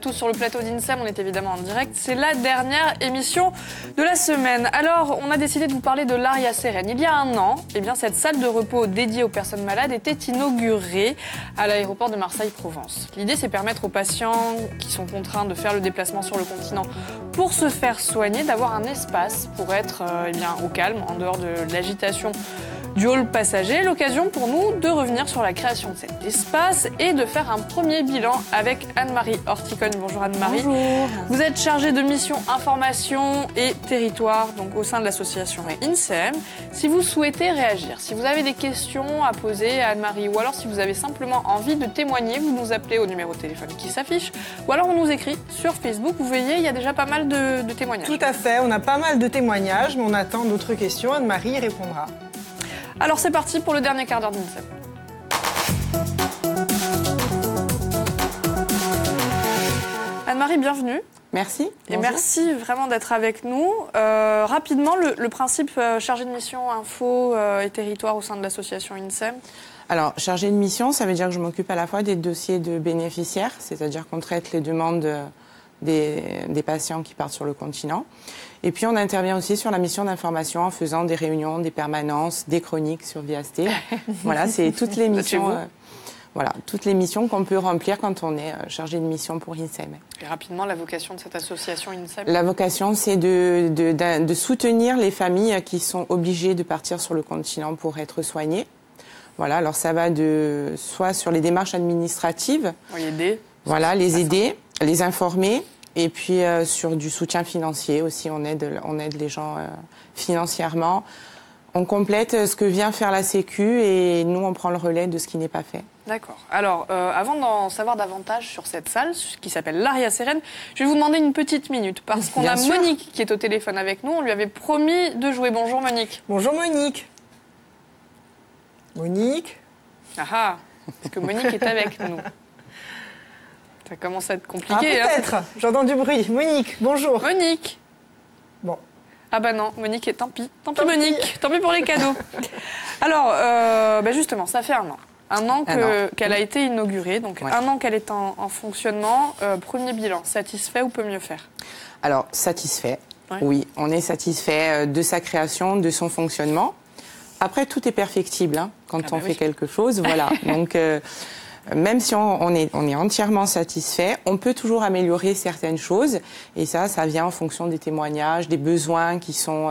tous sur le plateau d'INSEM, on est évidemment en direct. C'est la dernière émission de la semaine. Alors, on a décidé de vous parler de l'Aria Sérène. Il y a un an, eh bien, cette salle de repos dédiée aux personnes malades était inaugurée à l'aéroport de Marseille-Provence. L'idée, c'est permettre aux patients qui sont contraints de faire le déplacement sur le continent pour se faire soigner, d'avoir un espace pour être eh bien, au calme, en dehors de l'agitation du hall passager. L'occasion pour nous de revenir sur la création de cet espace et de faire un premier bilan avec Anne-Marie Horticone. Bonjour Anne-Marie. Bonjour. Vous êtes chargée de mission information et territoire donc au sein de l'association INSEM. Si vous souhaitez réagir, si vous avez des questions à poser à Anne-Marie ou alors si vous avez simplement envie de témoigner, vous nous appelez au numéro de téléphone qui s'affiche ou alors on nous écrit sur Facebook. Vous voyez, il y a déjà pas mal de témoignages. Tout à fait, on a pas mal de témoignages, mais on attend d'autres questions. Anne-Marie y répondra. Alors c'est parti pour le dernier quart d'heure d'INSEM. Anne-Marie, bienvenue. Merci. Et merci vraiment d'être avec nous. Rapidement, le principe chargé de mission info et territoire au sein de l'association INSEM. Alors, chargé de mission, ça veut dire que je m'occupe à la fois des dossiers de bénéficiaires, c'est-à-dire qu'on traite les demandes des patients qui partent sur le continent. Et puis, on intervient aussi sur la mission d'information en faisant des réunions, des permanences, des chroniques sur VST. Voilà, c'est toutes les missions. Voilà, toutes les missions qu'on peut remplir quand on est chargé de mission pour INSEM. Et rapidement, la vocation de cette association INSEM? La vocation, c'est de soutenir les familles qui sont obligées de partir sur le continent pour être soignées. Voilà, alors ça va soit sur les démarches administratives. Oui, aider. Voilà, les aider, les informer. Et puis sur du soutien financier aussi, on aide les gens financièrement. On complète ce que vient faire la Sécu et nous, on prend le relais de ce qui n'est pas fait. D'accord. Alors, avant d'en savoir davantage sur cette salle, qui s'appelle l'Aria Sérène, je vais vous demander une petite minute, parce qu'on a Monique qui est au téléphone avec nous. On lui avait promis de jouer. Bonjour Monique. Bonjour Monique. Monique. Ah, parce que Monique est avec nous. Ça commence à être compliqué. Peut-être, j'entends du bruit. Monique, bonjour. Monique. Bon. Ah bah non, Monique, tant pis Monique, tant pis pour les cadeaux. Alors, justement, ça fait un an. Un an qu'elle a été inaugurée, donc un an qu'elle est en fonctionnement. Premier bilan, satisfait ou peut mieux faire? Alors, satisfait, oui. On est satisfait de sa création, de son fonctionnement. Après, tout est perfectible quand on fait quelque chose. Voilà. Donc, même si on est entièrement satisfait, on peut toujours améliorer certaines choses. Et ça vient en fonction des témoignages, des besoins qui sont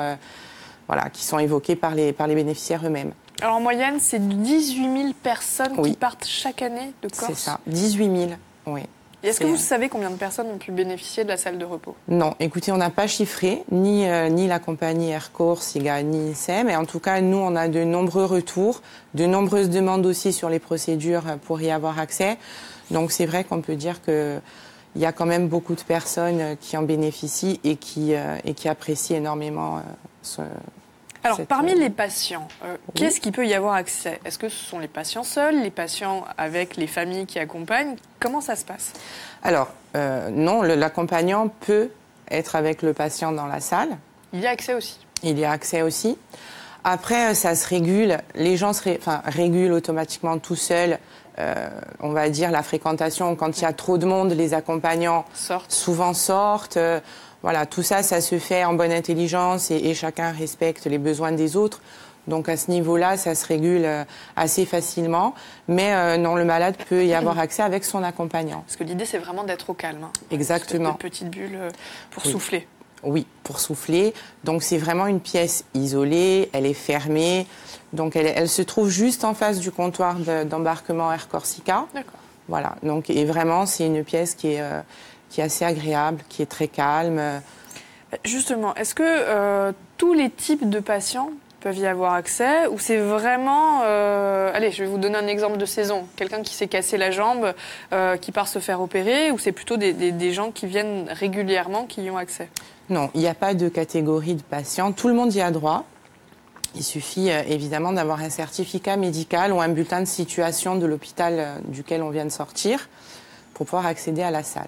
évoqués par les bénéficiaires eux-mêmes. Alors en moyenne, c'est 18 000 personnes qui partent chaque année de Corse. C'est ça, 18 000, oui. Et est-ce que vous savez combien de personnes ont pu bénéficier de la salle de repos? Non, écoutez, on n'a pas chiffré, ni la compagnie Air Corse, ni INSEM. Mais en tout cas, nous, on a de nombreux retours, de nombreuses demandes aussi sur les procédures pour y avoir accès. Donc c'est vrai qu'on peut dire qu'il y a quand même beaucoup de personnes qui en bénéficient et qui apprécient énormément Alors, parmi les patients, qu'est-ce qui peut y avoir accès? Est-ce que ce sont les patients seuls, les patients avec les familles qui accompagnent? Comment ça se passe? Alors, non, l'accompagnant peut être avec le patient dans la salle. Il y a accès aussi? Il y a accès aussi. Après, ça se régule. Les gens régulent automatiquement tout seuls, on va dire, la fréquentation. Quand il y a trop de monde, les accompagnants souvent sortent. Voilà, tout ça, ça se fait en bonne intelligence et chacun respecte les besoins des autres. Donc à ce niveau-là, ça se régule assez facilement. Mais non, le malade peut y avoir accès avec son accompagnant. Parce que l'idée, c'est vraiment d'être au calme. Exactement. Une petite bulle pour souffler. Oui, pour souffler. Donc c'est vraiment une pièce isolée, elle est fermée. Donc elle se trouve juste en face du comptoir d'embarquement Air Corsica. D'accord. Voilà, donc, et vraiment, c'est une pièce qui est assez agréable, qui est très calme. Justement, est-ce que tous les types de patients peuvent y avoir accès ou c'est vraiment... Allez, je vais vous donner un exemple de saison. Quelqu'un qui s'est cassé la jambe, qui part se faire opérer, ou c'est plutôt des gens qui viennent régulièrement qui y ont accès? Non, il n'y a pas de catégorie de patients. Tout le monde y a droit. Il suffit évidemment d'avoir un certificat médical ou un bulletin de situation de l'hôpital duquel on vient de sortir pour pouvoir accéder à la salle.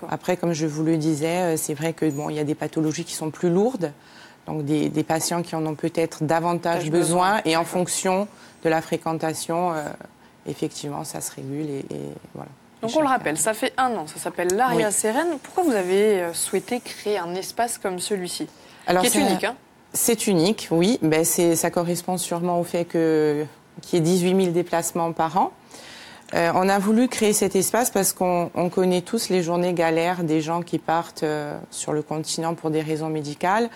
Après, comme je vous le disais, c'est vrai que il y a des pathologies qui sont plus lourdes, donc des patients qui en ont peut-être davantage besoin, et en fonction de la fréquentation, effectivement, ça se régule et voilà. Donc on le rappelle, ça fait 1 an, ça s'appelle l'Aria Sérène. Pourquoi vous avez souhaité créer un espace comme celui-ci, qui est unique C'est unique, oui. Ben, ça correspond sûrement au fait qu'il y ait 18 000 déplacements par an. On a voulu créer cet espace parce qu'on connaît tous les journées galères des gens qui partent sur le continent pour des raisons médicales.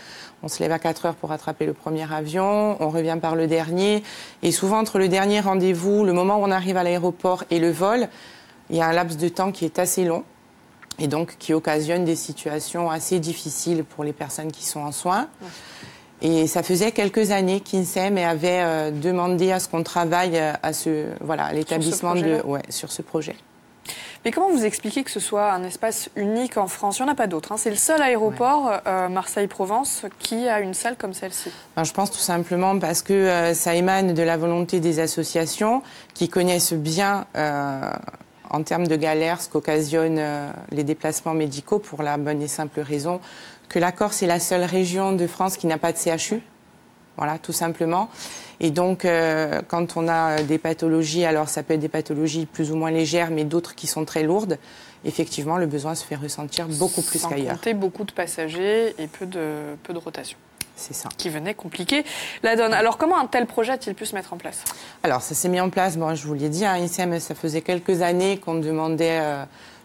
On se lève à 4 heures pour attraper le premier avion, on revient par le dernier. Et souvent, entre le dernier rendez-vous, le moment où on arrive à l'aéroport et le vol, il y a un laps de temps qui est assez long et donc qui occasionne des situations assez difficiles pour les personnes qui sont en soins. Et ça faisait quelques années qu'INSEM avait demandé à ce qu'on travaille à l'établissement sur ce projet. Mais comment vous expliquez que ce soit un espace unique en France? Il n'y en a pas d'autres. C'est le seul aéroport, Marseille-Provence, qui a une salle comme celle-ci. Je pense tout simplement parce que ça émane de la volonté des associations qui connaissent bien, en termes de galère, ce qu'occasionnent les déplacements médicaux pour la bonne et simple raison que la Corse est la seule région de France qui n'a pas de CHU. Voilà, tout simplement. Et donc, quand on a des pathologies, alors ça peut être des pathologies plus ou moins légères, mais d'autres qui sont très lourdes, effectivement, le besoin se fait ressentir beaucoup plus qu'ailleurs. Sans compter beaucoup de passagers et peu de rotation. C'est ça. Qui venait compliquer la donne. Alors, comment un tel projet a-t-il pu se mettre en place? Alors, ça s'est mis en place, je vous l'ai dit, INSEM, ça faisait quelques années qu'on demandait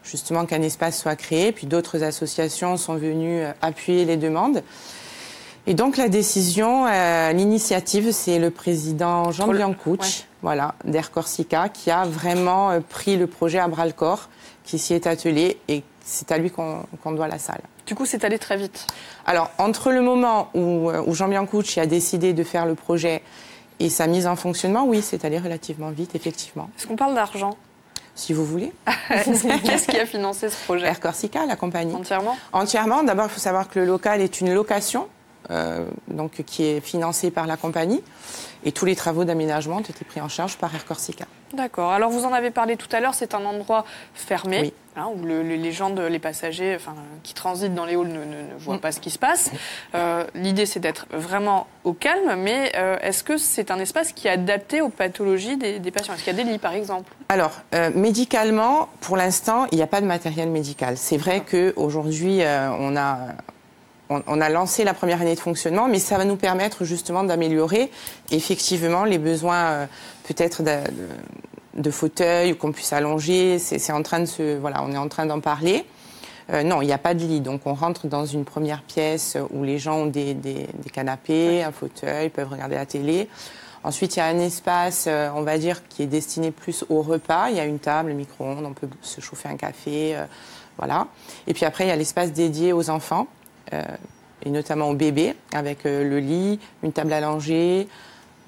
justement qu'un espace soit créé, puis d'autres associations sont venues appuyer les demandes. Et donc la décision, l'initiative, c'est le président Jean Biancouch, d'Air Corsica, qui a vraiment pris le projet à bras-le-corps, qui s'y est attelé et c'est à lui qu'on doit la salle. Du coup, c'est allé très vite. Alors, entre le moment où Jean Biancouch a décidé de faire le projet et sa mise en fonctionnement, oui, c'est allé relativement vite, effectivement. Est-ce qu'on parle d'argent ? Si vous voulez. Qu'est-ce qui a financé ce projet ? Air Corsica, la compagnie. Entièrement ? Entièrement. D'abord, il faut savoir que le local est une location, qui est financée par la compagnie. Et tous les travaux d'aménagement ont été pris en charge par Air Corsica. D'accord. Alors, vous en avez parlé tout à l'heure, c'est un endroit fermé, oui. Où les gens, les passagers qui transitent dans les halls ne voient pas ce qui se passe. L'idée, c'est d'être vraiment au calme, mais est-ce que c'est un espace qui est adapté aux pathologies des patients ? Est-ce qu'il y a des lits, par exemple ? Alors, médicalement, pour l'instant, il n'y a pas de matériel médical. C'est vrai qu'aujourd'hui, on a lancé la première année de fonctionnement, mais ça va nous permettre justement d'améliorer effectivement les besoins peut-être de fauteuils ou qu'on puisse allonger. C'est en train de on est en train d'en parler. Non, il n'y a pas de lit. Donc on rentre dans une première pièce où les gens ont des canapés, un fauteuil, peuvent regarder la télé. Ensuite, il y a un espace, on va dire, qui est destiné plus au repas. Il y a une table, un micro-ondes, on peut se chauffer un café, voilà. Et puis après, il y a l'espace dédié aux enfants. Et notamment aux bébés, avec le lit, une table à langer,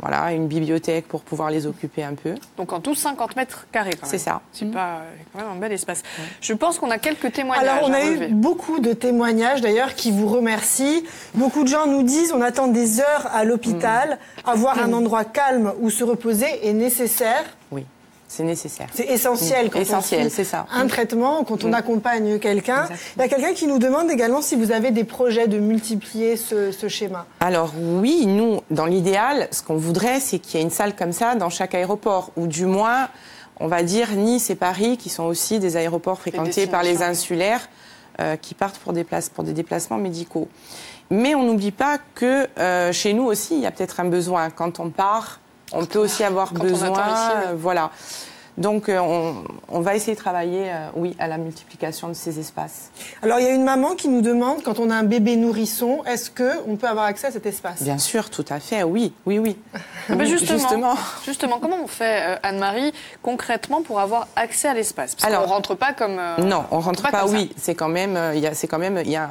une bibliothèque pour pouvoir les occuper un peu. Donc en tout 50 mètres carrés quand même. C'est ça. C'est pas quand même un bel espace. Ouais. Je pense qu'on a quelques témoignages. Alors on a eu beaucoup de témoignages d'ailleurs qui vous remercient. Beaucoup de gens nous disent on attend des heures à l'hôpital, avoir un endroit calme où se reposer est nécessaire. Oui. C'est nécessaire. C'est essentiel quand on suit un traitement, quand on accompagne quelqu'un. Il y a quelqu'un qui nous demande également si vous avez des projets de multiplier ce schéma. Alors oui, nous, dans l'idéal, ce qu'on voudrait, c'est qu'il y ait une salle comme ça dans chaque aéroport, ou du moins, on va dire Nice et Paris, qui sont aussi des aéroports fréquentés par les insulaires, qui partent pour des déplacements médicaux. Mais on n'oublie pas que chez nous aussi, il y a peut-être un besoin. Quand on part, on peut aussi avoir besoin, voilà. Donc, on va essayer de travailler, à la multiplication de ces espaces. Alors, il y a une maman qui nous demande, quand on a un bébé nourrisson, est-ce qu'on peut avoir accès à cet espace ? Bien sûr, tout à fait, oui. Justement, comment on fait, Anne-Marie, concrètement, pour avoir accès à l'espace ? Parce qu'on ne rentre pas comme... non, on ne rentre pas, oui. C'est quand même,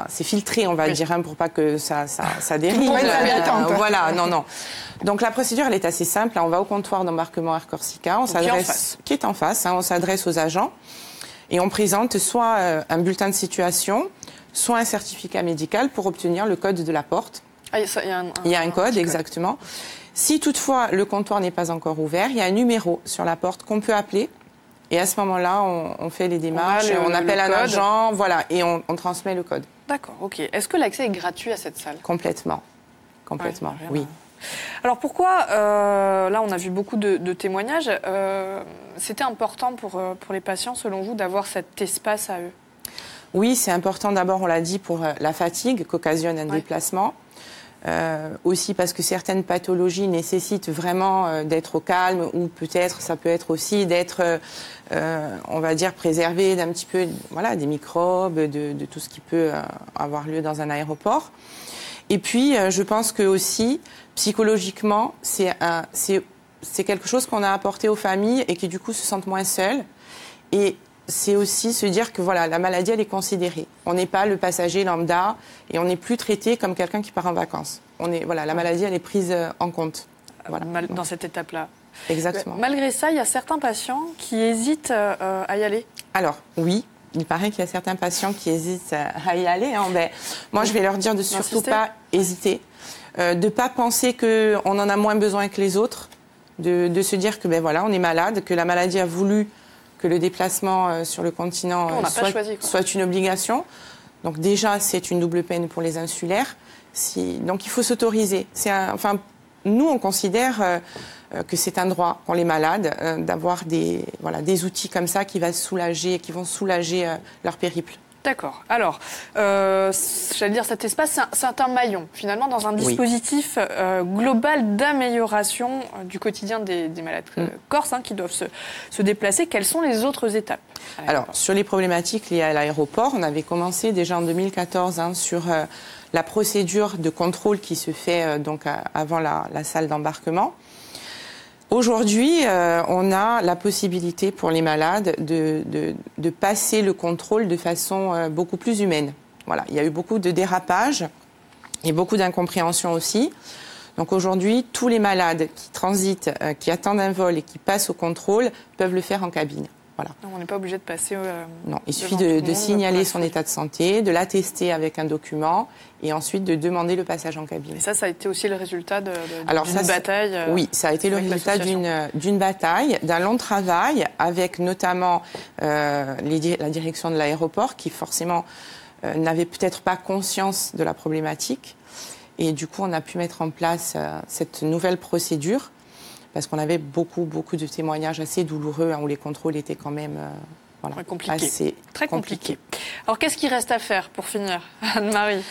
c'est filtré, on va dire, pour pas que ça dérive. Voilà, non. Donc la procédure, elle est assez simple. On va au comptoir d'embarquement Air Corsica, qui est en face. On s'adresse aux agents et on présente soit un bulletin de situation, soit un certificat médical pour obtenir le code de la porte. Il y a un code, exactement. Si toutefois le comptoir n'est pas encore ouvert, il y a un numéro sur la porte qu'on peut appeler. Et à ce moment-là, on fait les démarches, on appelle un agent, et on transmet le code. D'accord, ok. Est-ce que l'accès est gratuit à cette salle ? Complètement, oui. Alors pourquoi, là on a vu beaucoup de témoignages, c'était important pour les patients selon vous d'avoir cet espace à eux? Oui, c'est important d'abord, on l'a dit, pour la fatigue qu'occasionne un déplacement. Aussi parce que certaines pathologies nécessitent vraiment d'être au calme, ou peut-être, ça peut être aussi d'être, on va dire, préservé d'un petit peu, voilà, des microbes, de tout ce qui peut avoir lieu dans un aéroport. Et puis, je pense que aussi, psychologiquement, c'est quelque chose qu'on a apporté aux familles et qui, du coup, se sentent moins seules. Et c'est aussi se dire que voilà, la maladie, elle est considérée. On n'est pas le passager lambda et on n'est plus traité comme quelqu'un qui part en vacances. Voilà, la maladie, elle est prise en compte. Voilà. Dans cette étape-là. Exactement. Malgré ça, il y a certains patients qui hésitent à y aller. Alors, oui. Il paraît qu'il y a certains patients qui hésitent à y aller. Hein. Ben, moi, je vais leur dire de surtout pas hésiter, de ne pas penser qu'on en a moins besoin que les autres, de se dire que ben voilà, on est malade, que la maladie a voulu que le déplacement sur le continent soit une obligation. Donc déjà, c'est une double peine pour les insulaires. Donc il faut s'autoriser. Nous, on considère que c'est un droit pour les malades d'avoir des outils comme ça qui vont soulager leur périple. D'accord. Alors, j'allais dire, cet espace, c'est un maillon, finalement, dans un dispositif global d'amélioration du quotidien des malades corses qui doivent se déplacer. Quelles sont les autres étapes? Alors, sur les problématiques liées à l'aéroport, on avait commencé déjà en 2014 sur la procédure de contrôle qui se fait avant la salle d'embarquement. Aujourd'hui, on a la possibilité pour les malades de passer le contrôle de façon beaucoup plus humaine. Voilà, il y a eu beaucoup de dérapages et beaucoup d'incompréhension aussi. Donc aujourd'hui, tous les malades qui transitent, qui attendent un vol et qui passent au contrôle peuvent le faire en cabine. Voilà. Donc on n'est pas obligé de passer... non, il suffit de signaler son état de santé, de l'attester avec un document et ensuite de demander le passage en cabine. Et ça a été aussi le résultat d'une bataille Oui, ça a été le résultat d'une bataille, d'un long travail avec notamment la direction de l'aéroport qui forcément n'avait peut-être pas conscience de la problématique. Et du coup, on a pu mettre en place cette nouvelle procédure. Parce qu'on avait beaucoup de témoignages assez douloureux où les contrôles étaient quand même assez très compliqués. Alors, qu'est-ce qu'il reste à faire pour finir, Anne-Marie?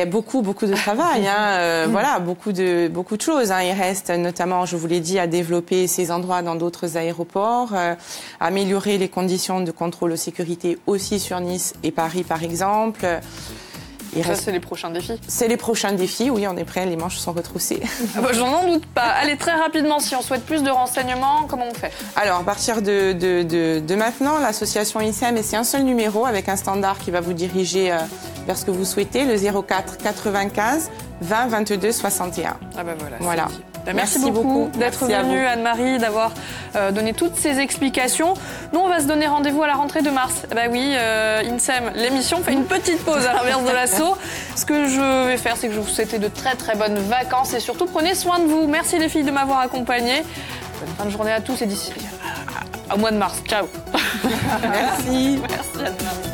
Beaucoup de travail. Voilà, beaucoup de choses. Il reste notamment, je vous l'ai dit, à développer ces endroits dans d'autres aéroports, améliorer les conditions de contrôle aux sécurités aussi sur Nice et Paris, par exemple. Ça, c'est les prochains défis. C'est les prochains défis, oui, on est prêts, les manches sont retroussées. J'en doute pas. Allez, très rapidement, si on souhaite plus de renseignements, comment on fait? Alors, à partir de maintenant, l'association ICEM, c'est un seul numéro avec un standard qui va vous diriger vers ce que vous souhaitez, le 04 95 20 22 61. Voilà. Merci beaucoup d'être venue, Anne-Marie, d'avoir donné toutes ces explications. Nous, on va se donner rendez-vous à la rentrée de mars. Oui, INSEM, l'émission fait une petite pause à l'inverse de l'assaut. Ce que je vais faire, c'est que je vous souhaite de très très bonnes vacances et surtout prenez soin de vous. Merci les filles de m'avoir accompagnée. Bonne fin de journée à tous et d'ici au mois de mars. Ciao. Merci. Merci Anne-Marie.